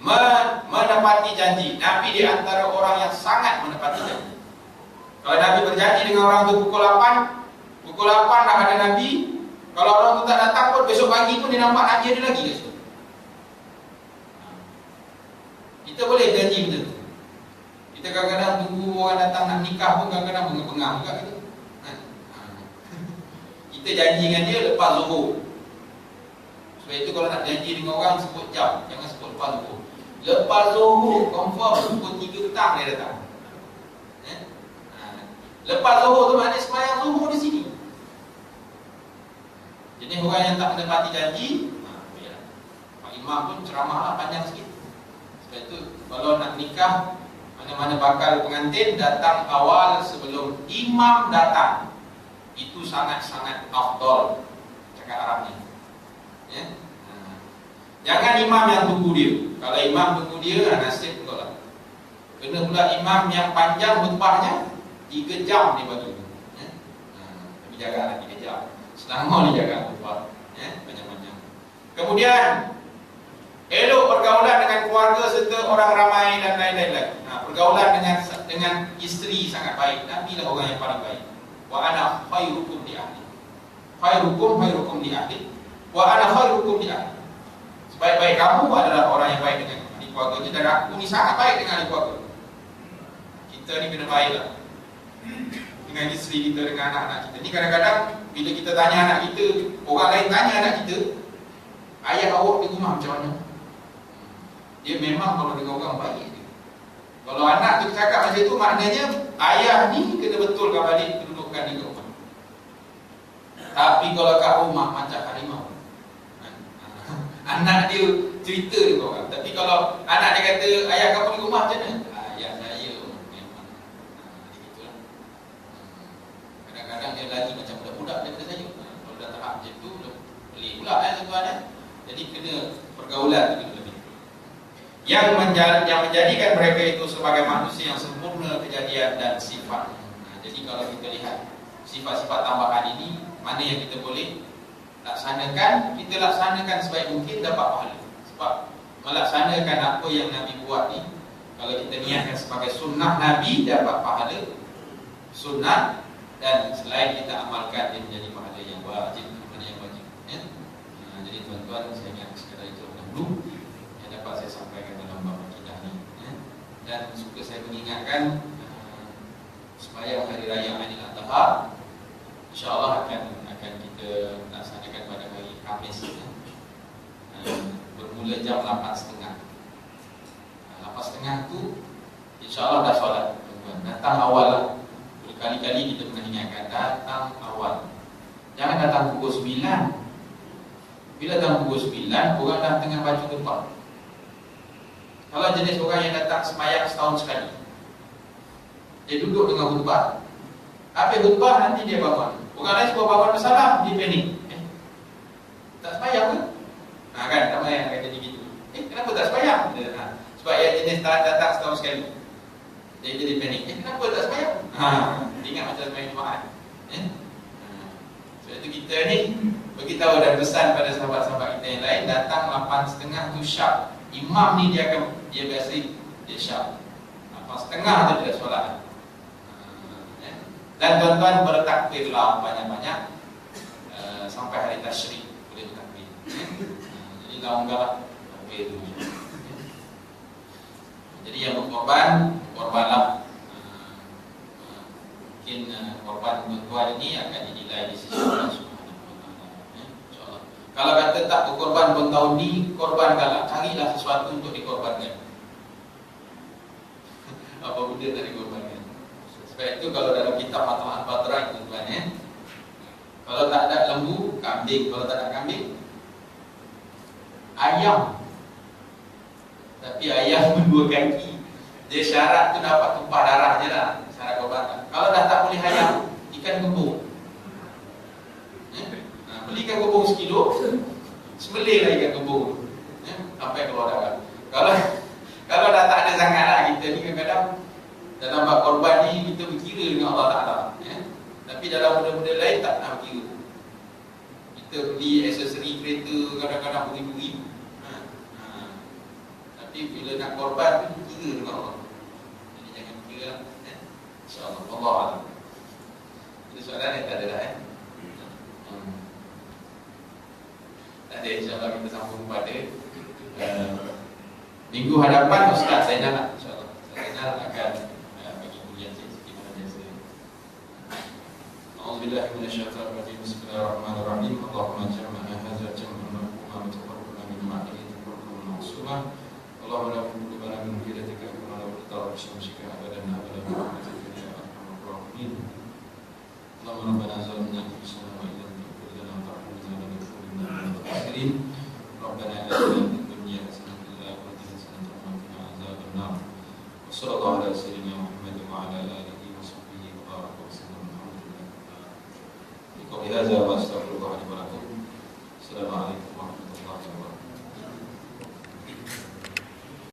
Menepati janji. Nabi di antara orang yang sangat menepati janji. Kalau Nabi berjanji dengan orang tu pukul 8 dah ada Nabi. Kalau orang tu tak datang pun, besok pagi pun dia nampak Nabi ada lagi kat situ. Kita boleh janji betul. Kita kadang-kadang tunggu orang datang nak nikah pun kadang-kadang bengang-bengang juga kita. Kita janji dengan dia lepas zuhur. Sebab itu kalau nak janji dengan orang, sebut jam, jangan sebut lepas zuhur. Lepas zuhur, confirm pukul 3 petang dia datang. Lepas zuhur tu maknanya sembahyang zuhur di sini. Jadi orang yang tak menepati janji, Pak Imam pun ceramahlah panjang sikit. Sebab itu kalau nak nikah, mana-mana bakal pengantin datang awal sebelum imam datang. Itu sangat-sangat afdal, cakap Arabnya. Ya? Jangan imam yang tunggu dia. Kalau imam tunggu dia, nasib pula lah. Kena pula imam yang panjang khutbahnya 3 jam dia bagi. Ya? Tapi jagalah 3 jam. Selama dia jaga khutbah, ya? Panjang-panjang. Kemudian elok pergaulan dengan keluarga serta orang ramai dan lain-lain lagi. Pergaulan dengan isteri sangat baik. Nabi lah orang yang paling baik. Wa ana khairukum li ahli. Khairukum li ahli. Wa ana khairukum li ahli. Sebaik-baik kamu adalah orang yang baik dengan ahli keluarganya, dan aku ni sangat baik dengan ahli keluarga. Kita ni kena baiklah dengan isteri kita, dengan anak-anak kita. Ni kadang-kadang bila kita tanya anak kita, orang lain tanya anak kita, ayah awak di rumah macam mana? Dia memang kalau dengan orang baik. Kalau anak tu cakap macam tu, maknanya ayah ni kena betulkan balik kedudukan dia kat rumah. Tapi kalau kat rumah macam harimau, anak dia cerita dia kat orang. Tapi kalau anak dia kata, ayah kamu di rumah macam mana? Ayah saya memang begitulah. Kadang-kadang dia lagi macam budak-budak daripada saya. Kalau dah tahap macam tu, pelik pula tuan-tuan. Jadi kena pergaulan tu lebih. Yang menjadikan mereka itu sebagai manusia yang sempurna kejadian dan sifat. Jadi kalau kita lihat sifat-sifat tambahan ini, mana yang kita boleh laksanakan, kita laksanakan sebaik mungkin, dapat pahala. Sebab melaksanakan apa yang Nabi buat ni, kalau kita niatkan sebagai sunnah Nabi, dapat pahala sunnah. Dan selain kita amalkan, dia menjadi pahala yang wajib. Ya? Jadi tuan-tuan, saya ingat sekadar itu dahulu yang dapat saya sampaikan dalam bab akidah ni. Ya? Dan suka saya mengingatkan, supaya hari raya Aidil Adha insya-Allah akan kita laksanakan pada hari Khamis, ya? Bermula jam 8.30. 8.30 tu insya-Allah dah solat, tuan-tuan. Datang awal lah. Berkali-kali kita pernah ingatkan, datang awal. Jangan datang pukul 9. Bila datang pukul 9, orang dah tengah baca khutbah. Kalau jenis orang yang datang sembahyang setahun sekali, dia duduk dengan khutbah. Habis khutbah nanti dia bangun. Orang lain semua bangun bersalam, dia panik. Tak sembahyang ke? Kan, ramai yang akan jadi gitu. Kenapa tak sembahyang? Sebab yang jenis datang setahun sekali, dia jadi panik. Kenapa tak sembahyang? Dia ingat macam sembahyang Jumaat. Sebab itu kita ni beritahu dan pesan pada sahabat-sahabat kita yang lain, datang 8.30 tu sharp. Imam ni dia biasa dia sharp. 8.30 tu dia solat. Dan tuan-tuan bertakbirlah banyak-banyak sampai hari tasyrik, boleh bertakbir. Jadi launggalah takbir tu. Jadi yang berkorban, korbanlah. Mungkin korban tuan-tuan ini akan dinilai di sisi Allah Subhanahu wa taala. InsyaAllah. Kalau kata tak berkorban pun tahun ni, korbankanlah, carilah sesuatu untuk dikorbankan. Apa benda nak dikorbankan? Sebab itu kalau dalam kitab Matlahat Badran, tuan-tuan, kalau tak ada lembu, kambing. Kalau tak ada kambing, ayam. Tapi ayam berdua kaki. Dia syarat tu dapat tumpah darah je lah, syarat perubatan. Kalau dah tak boleh hayam, ikan kembung. Belikan kembung 1 kilo, sembelih lah ikan kembung. Apa yang keluar darah. Kalau dah tak ada sangat lah, kita ni kadang-kadang dalam bab korban ni kita berkira dengan Allah Ta'ala. Tapi dalam benda-benda lain tak nak berkira. Kita beli aksesori kereta kadang-kadang beribu-ribu. Tapi bila nak korban tu kira dengan Allah. Jadi jangan kira lah. InsyaAllah Allah Ta'ala. Ada soalan yang tak ada dah tak ada, insyaAllah kita sambung pada minggu hadapan. Ustaz Zainal InsyaAllah Zainal akan bagi kuliah sikit mana biasa. A'udzubillahi minasyaitonirrajim. Bismillahirrahmanirrahim. Allahumma jam'ana hadza jam'an marhuma wa taqabbal minna ma'alayhi taqabbal ma'suma. Allahumma la qulubana min hidayatika wa la tadar syamsika abadan abadan rahmatika ya arhamar rahimin. Allahumma rabbana zalamna anfusana wa illam taghfir lana wa tarhamna lanakunanna minal khasirin. Rabbana atina fid dunya hasanatan wa fil akhirati hasanatan wa qina adzaban nar. Wa sallallahu ala sayyidina Muhammad wa ala alihi wa sahbihi wa baraka wa sallam. Alhamdulillah. Qul hadza wa astaghfirullah.